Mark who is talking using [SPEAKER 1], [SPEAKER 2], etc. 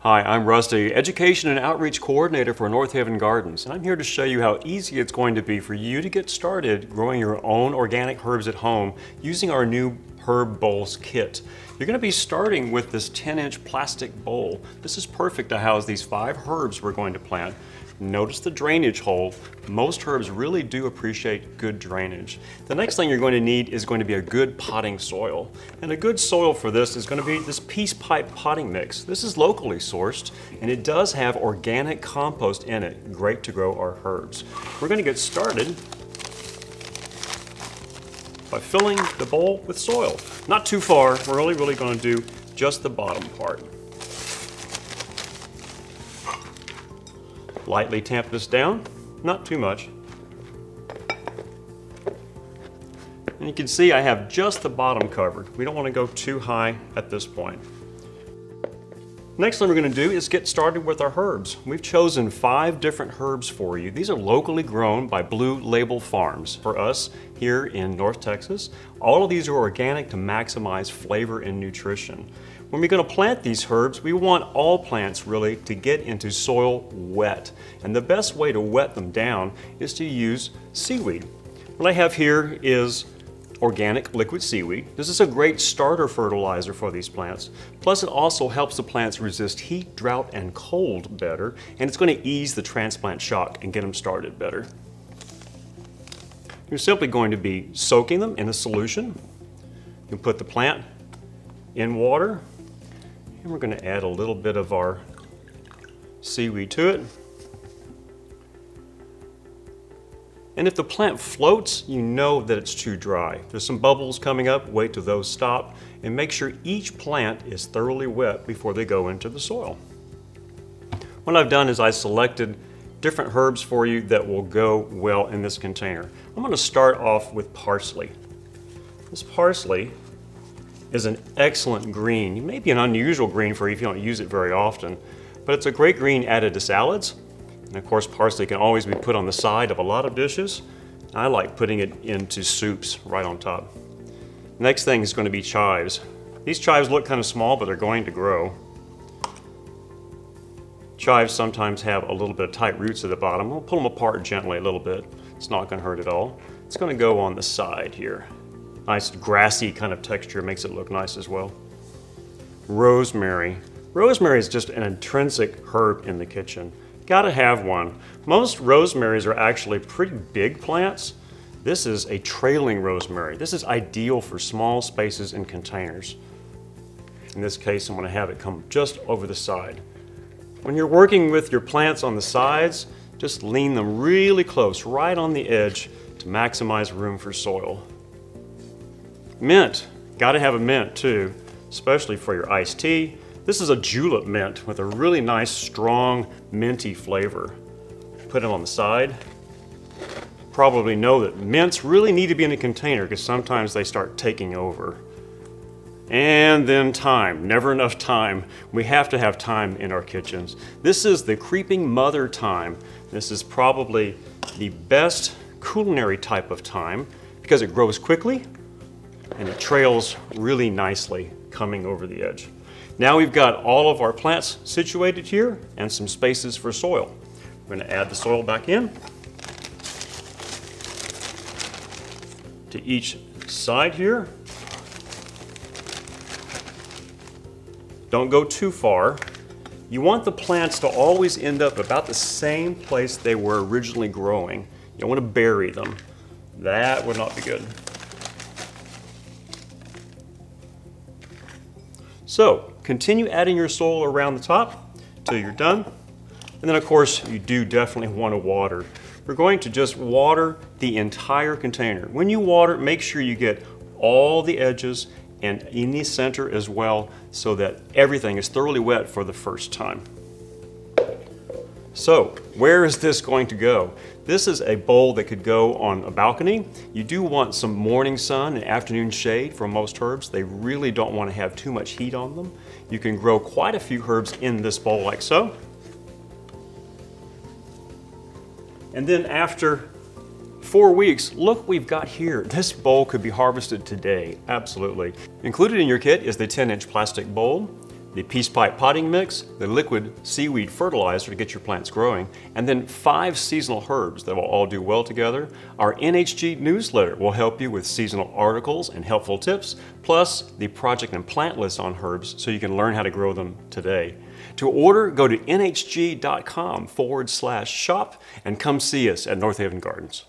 [SPEAKER 1] Hi, I'm Rusty, Education and Outreach Coordinator for North Haven Gardens, and I'm here to show you how easy it's going to be for you to get started growing your own organic herbs at home using our new Herb Bowls kit. You're going to be starting with this 10-inch plastic bowl. This is perfect to house these 5 herbs we're going to plant. Notice the drainage hole. Most herbs really do appreciate good drainage. The next thing you're going to need is going to be a good potting soil. And a good soil for this is going to be this Peace Pipe potting mix. This is locally sourced and it does have organic compost in it. Great to grow our herbs. We're going to get started by filling the bowl with soil. Not too far. We're only really going to do just the bottom part. Lightly tamp this down, not too much. And you can see I have just the bottom covered. We don't want to go too high at this point. Next thing we're going to do is get started with our herbs. We've chosen 5 different herbs for you. These are locally grown by Blue Label Farms for us here in North Texas. All of these are organic to maximize flavor and nutrition. When we're going to plant these herbs, we want all plants really to get into soil wet. And the best way to wet them down is to use seaweed. What I have here is organic liquid seaweed. This is a great starter fertilizer for these plants. Plus it also helps the plants resist heat, drought, and cold better. And it's going to ease the transplant shock and get them started better. You're simply going to be soaking them in a solution. You put the plant in water. And we're going to add a little bit of our seaweed to it. And if the plant floats, you know that it's too dry. There's some bubbles coming up, wait till those stop, and make sure each plant is thoroughly wet before they go into the soil. What I've done is I selected different herbs for you that will go well in this container. I'm going to start off with parsley. This parsley is an excellent green. It may be an unusual green for you if you don't use it very often, but it's a great green added to salads. And of course, parsley can always be put on the side of a lot of dishes. I like putting it into soups right on top. Next thing is going to be chives. These chives look kind of small, but they're going to grow. Chives sometimes have a little bit of tight roots at the bottom. We'll pull them apart gently a little bit. It's not going to hurt at all. It's going to go on the side here. Nice grassy kind of texture, makes it look nice as well. Rosemary. Rosemary is just an intrinsic herb in the kitchen. Gotta have one. Most rosemaries are actually pretty big plants. This is a trailing rosemary. This is ideal for small spaces in containers. In this case, I'm gonna have it come just over the side. When you're working with your plants on the sides, just lean them really close, right on the edge to maximize room for soil. Mint, gotta have a mint too, especially for your iced tea. This is a julep mint with a really nice, strong, minty flavor. Put it on the side. Probably know that mints really need to be in a container because sometimes they start taking over. And then thyme, never enough thyme. We have to have thyme in our kitchens. This is the creeping mother thyme. This is probably the best culinary type of thyme because it grows quickly and it trails really nicely coming over the edge. Now we've got all of our plants situated here and some spaces for soil. We're going to add the soil back in to each side here. Don't go too far. You want the plants to always end up about the same place they were originally growing. You don't want to bury them. That would not be good. So, continue adding your soil around the top till you're done. And then of course, you do definitely want to water. We're going to just water the entire container. When you water, make sure you get all the edges and in the center as well so that everything is thoroughly wet for the first time. So, where is this going to go? This is a bowl that could go on a balcony. You do want some morning sun and afternoon shade for most herbs. They really don't want to have too much heat on them. You can grow quite a few herbs in this bowl like so. And then after 4 weeks, look what we've got here. This bowl could be harvested today, absolutely. Included in your kit is the 10-inch plastic bowl. the Peace Pipe potting mix, the liquid seaweed fertilizer to get your plants growing, and then 5 seasonal herbs that will all do well together. Our NHG newsletter will help you with seasonal articles and helpful tips, plus the project and plant list on herbs so you can learn how to grow them today. To order, go to nhg.com/shop and come see us at North Haven Gardens.